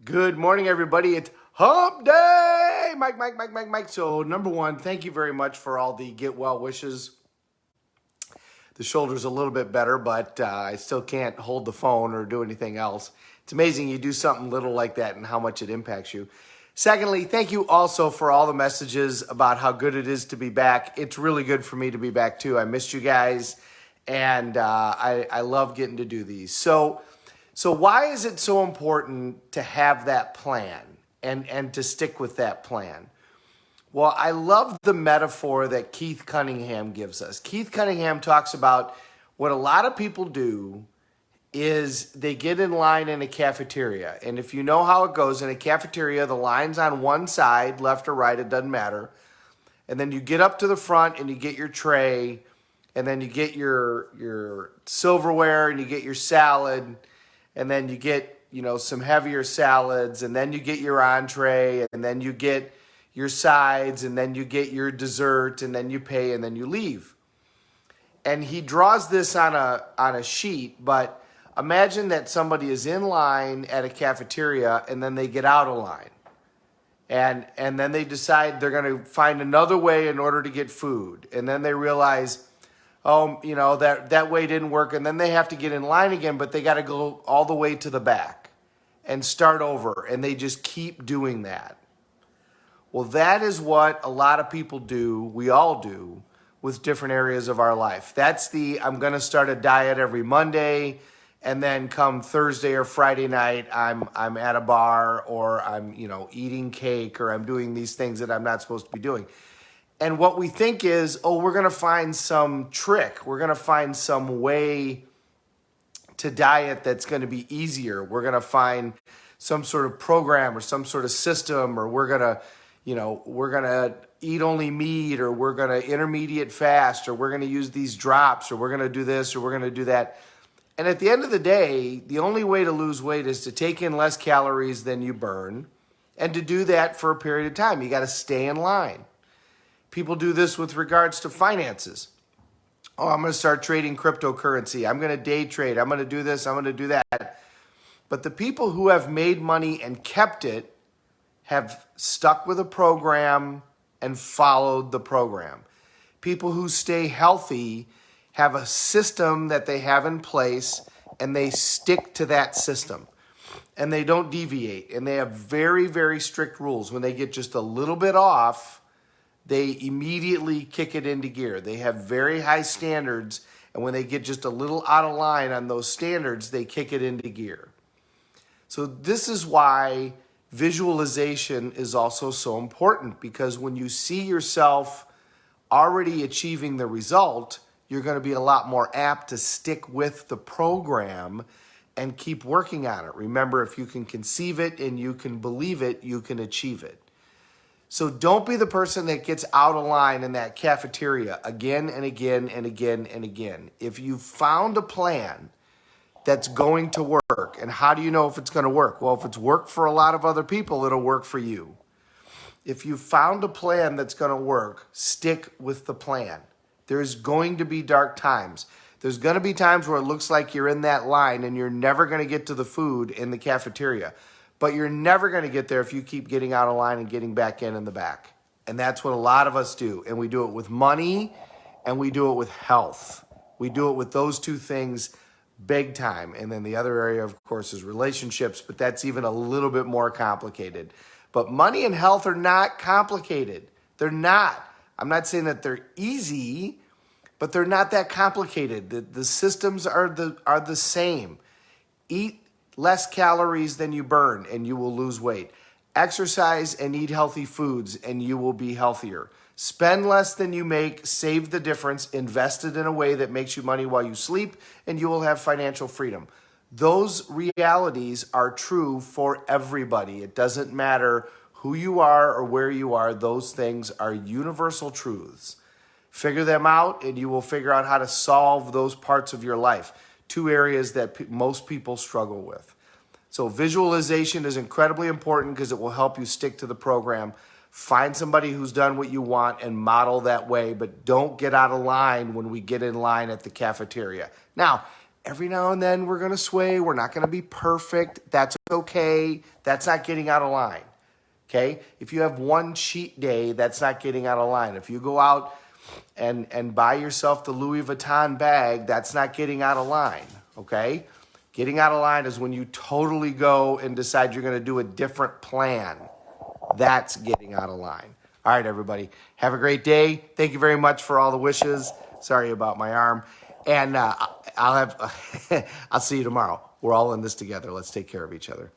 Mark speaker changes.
Speaker 1: Good morning, everybody. It's Hump Day! Mike. So, number one, thank you very much for all the get well wishes. The shoulder's a little bit better, but I still can't hold the phone or do anything else. It's amazing you do something little like that and how much it impacts you. Secondly, thank you also for all the messages about how good it is to be back. It's really good for me to be back, too. I missed you guys, and I love getting to do these. So why is it so important to have that plan and to stick with that plan? Well, I love the metaphor that Keith Cunningham gives us. Keith Cunningham talks about what a lot of people do is they get in line in a cafeteria. And if you know how it goes in a cafeteria, the line's on one side, left or right, it doesn't matter. And then you get up to the front and you get your tray, and then you get your silverware and you get your salad, and then you get, some heavier salads, and then you get your entree, and then you get your sides, and then you get your dessert, and then you pay, and then you leave. And he draws this on a sheet, but imagine that somebody is in line at a cafeteria, and then they get out of line. And then they decide they're going to find another way in order to get food. And then they realize, that way didn't work. And then they have to get in line again, but they got to go all the way to the back and start over. And they just keep doing that. Well, that is what a lot of people do, we all do, with different areas of our life. That's I'm going to start a diet every Monday, and then come Thursday or Friday night, I'm at a bar, or I'm, eating cake, or I'm doing these things that I'm not supposed to be doing. And what we think is, we're going to find some trick. We're going to find some way to diet that's going to be easier. We're going to find some sort of program or some sort of system, or we're going to eat only meat, or we're going to intermediate fast, or we're going to use these drops, or we're going to do this, or we're going to do that. And at the end of the day, the only way to lose weight is to take in less calories than you burn, and to do that for a period of time. You got to stay in line. People do this with regards to finances. I'm going to start trading cryptocurrency. I'm going to day trade. I'm going to do this. I'm going to do that. But the people who have made money and kept it have stuck with a program and followed the program. People who stay healthy have a system that they have in place, and they stick to that system, and they don't deviate, and they have very, very strict rules. When they get just a little bit off, they immediately kick it into gear. They have very high standards, and when they get just a little out of line on those standards, they kick it into gear. So this is why visualization is also so important, because when you see yourself already achieving the result, you're going to be a lot more apt to stick with the program and keep working on it. Remember, if you can conceive it and you can believe it, you can achieve it. So don't be the person that gets out of line in that cafeteria again and again and again and again. If you've found a plan that's going to work, and how do you know if it's going to work? Well, if it's worked for a lot of other people, it'll work for you. If you found a plan that's going to work, stick with the plan. There's going to be dark times. There's going to be times where it looks like you're in that line and you're never going to get to the food in the cafeteria. But you're never going to get there if you keep getting out of line and getting back in the back. And that's what a lot of us do. And we do it with money, and we do it with health. We do it with those two things big time. And then the other area, of course, is relationships, but that's even a little bit more complicated. But money and health are not complicated. They're not. I'm not saying that they're easy, but they're not that complicated. The systems are the same. Eat less calories than you burn, and you will lose weight. Exercise and eat healthy foods, and you will be healthier. Spend less than you make, save the difference, invest it in a way that makes you money while you sleep, and you will have financial freedom. Those realities are true for everybody. It doesn't matter who you are or where you are. Those things are universal truths. Figure them out, and you will figure out how to solve those parts of your life. Two areas that most people struggle with. So visualization is incredibly important because it will help you stick to the program. Find somebody who's done what you want and model that way, but don't get out of line when we get in line at the cafeteria. Now, Every now and then we're going to sway. We're not going to be perfect. That's okay. That's not getting out of line. Okay? If you have one cheat day, that's not getting out of line. If you go out and buy yourself the Louis Vuitton bag, that's not getting out of line. Okay? Getting out of line is when you totally go and decide you're going to do a different plan. That's getting out of line. All right, everybody. Have a great day. Thank you very much for all the wishes. Sorry about my arm. And I'll see you tomorrow. We're all in this together. Let's take care of each other.